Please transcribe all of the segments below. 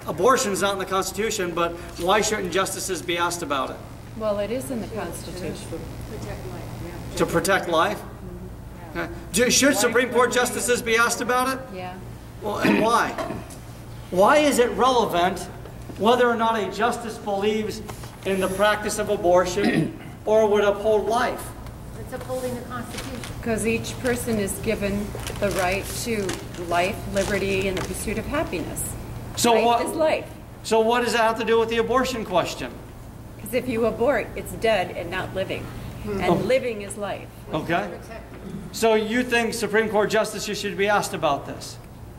abortion's not in the Constitution, but why shouldn't justices be asked about it? Well, it is in the Constitution. Protect life, yeah. To protect life? Okay. Should Supreme Court justices be asked about it? Yeah. Well, and why? Why is it relevant whether or not a justice believes in the practice of abortion or would uphold life? It's upholding the Constitution. Because each person is given the right to life, liberty, and the pursuit of happiness. So life is life. So what does that have to do with the abortion question? Because if you abort, it's dead and not living. And living is life. Okay. So you think Supreme Court justices should be asked about this?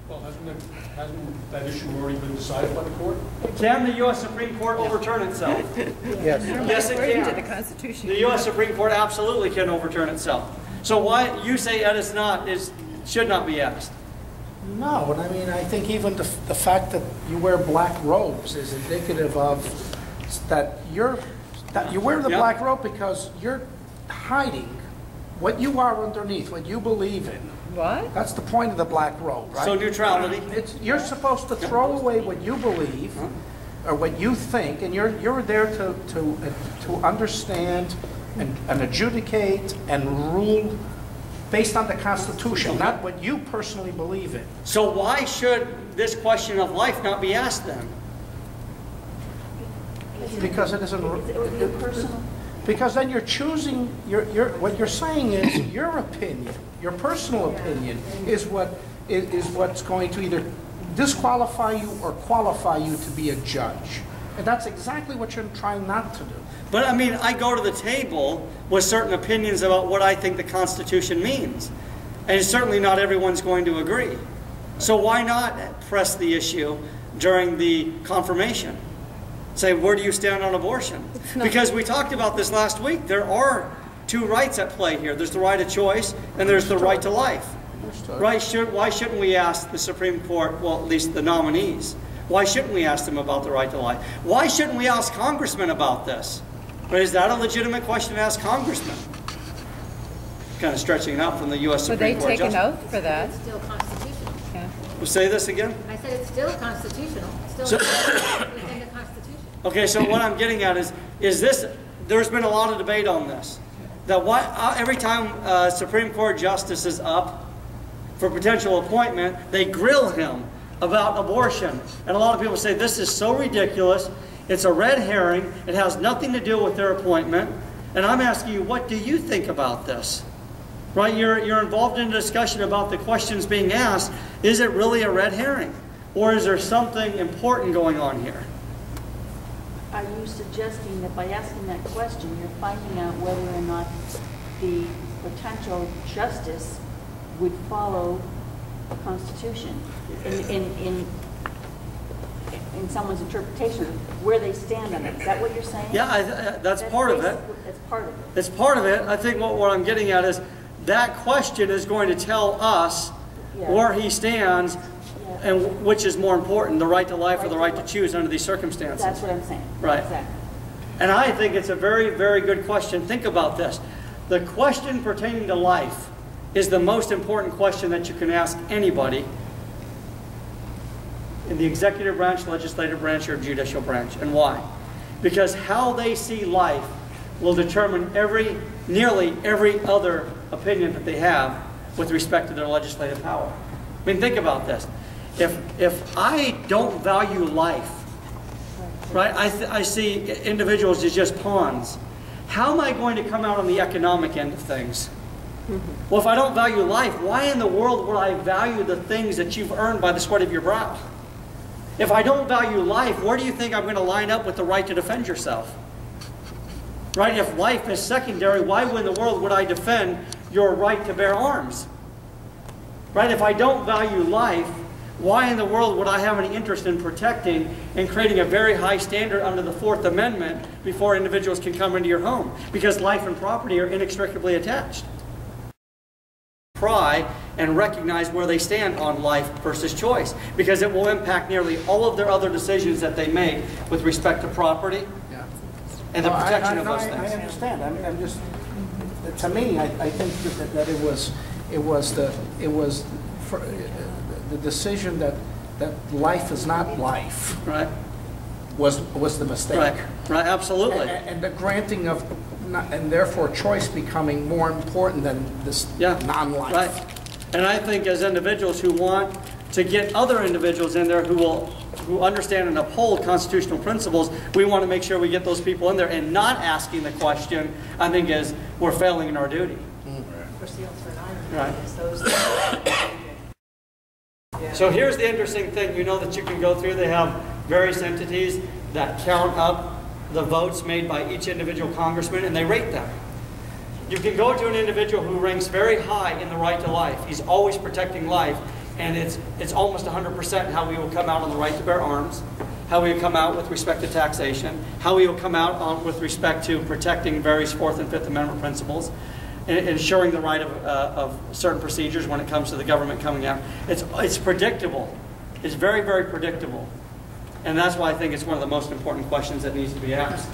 Well, hasn't that issue already been decided by the court? Can the U.S. Supreme Court overturn itself? Yes. Yes, it According to can. the Constitution. The U.S. Supreme Court absolutely can overturn itself. So why you say Ed is not should not be asked? No, and I mean, I think even the fact that you wear black robes is indicative of that you wear the black robe because you're hiding what you are underneath, what you believe in. What? That's the point of the black robe, right? So neutrality. You're supposed to throw away what you believe or what you think, and you're there to understand and adjudicate and rule based on the Constitution, not what you personally believe in. So why should this question of life not be asked then? Because it isn't personal. Because then you're choosing what you're saying is your opinion, your personal opinion is what's going to either disqualify you or qualify you to be a judge. And that's exactly what you're trying not to do. But I mean, I go to the table with certain opinions about what I think the Constitution means. And certainly not everyone's going to agree. So why not press the issue during the confirmation? Say, where do you stand on abortion? Because we talked about this last week. There are two rights at play here. There's the right of choice and there's the right to life. Right? Why shouldn't we ask the Supreme Court, well, at least the nominees, why shouldn't we ask them about the right to life? Why shouldn't we ask congressmen about this? Right? Is that a legitimate question to ask congressmen? Kind of stretching it out from the U.S. Supreme Court. Would they take an oath for that? It's still constitutional. Yeah. We'll say this again? I said it's still constitutional. It's still within the Constitution. Okay, so what I'm getting at is this, there's been a lot of debate on this. That every time Supreme Court justice is up for potential appointment, they grill him about abortion. And a lot of people say, this is so ridiculous, it's a red herring, it has nothing to do with their appointment. And I'm asking you, what do you think about this? Right, you're involved in a discussion about the questions being asked. Is it really a red herring? Or is there something important going on here? Are you suggesting that by asking that question, you're finding out whether or not the potential justice would follow the Constitution in someone's interpretation of where they stand on it? Is that what you're saying? Yeah, that's part of it. That's part of it. It's part of it. I think what I'm getting at is that question is going to tell us where he stands and which is more important, the right to life or the right to choose under these circumstances. That's what I'm saying. Right. Exactly. And I think it's a very, very good question. Think about this. The question pertaining to life is the most important question that you can ask anybody in the executive branch, legislative branch, or judicial branch. And why? Because how they see life will determine nearly every other opinion that they have with respect to their legislative power. I mean, think about this. If I don't value life, right, I see individuals as just pawns. How am I going to come out on the economic end of things? Well, if I don't value life, why in the world would I value the things that you've earned by the sweat of your brow? If I don't value life, where do you think I'm going to line up with the right to defend yourself? Right? If life is secondary, why in the world would I defend your right to bear arms? Right? If I don't value life, why in the world would I have any interest in protecting and creating a very high standard under the Fourth Amendment before individuals can come into your home? Because life and property are inextricably attached. Try and recognize where they stand on life versus choice, because it will impact nearly all of their other decisions that they make with respect to property and the protection of those things. I understand. I'm just, to me, I think that it was the decision that that life is not life Right. was the mistake. Right. Right. Absolutely. And the granting of, and therefore choice becoming more important than this Yeah. non-life. Right. And I think as individuals who want to get other individuals in there who understand and uphold constitutional principles, we want to make sure we get those people in there, and not asking the question, I think, is we're failing in our duty. Right. So here's the interesting thing, you know, that you can go through. They have various entities that count up the votes made by each individual congressman, and they rate them. You can go to an individual who ranks very high in the right to life. He's always protecting life, and it's almost 100% how we will come out on the right to bear arms, how we will come out with respect to taxation, how we will come out with respect to protecting various Fourth and Fifth Amendment principles, and ensuring the right of certain procedures when it comes to the government coming out. It's predictable. It's very, very predictable. And that's why I think it's one of the most important questions that needs to be asked.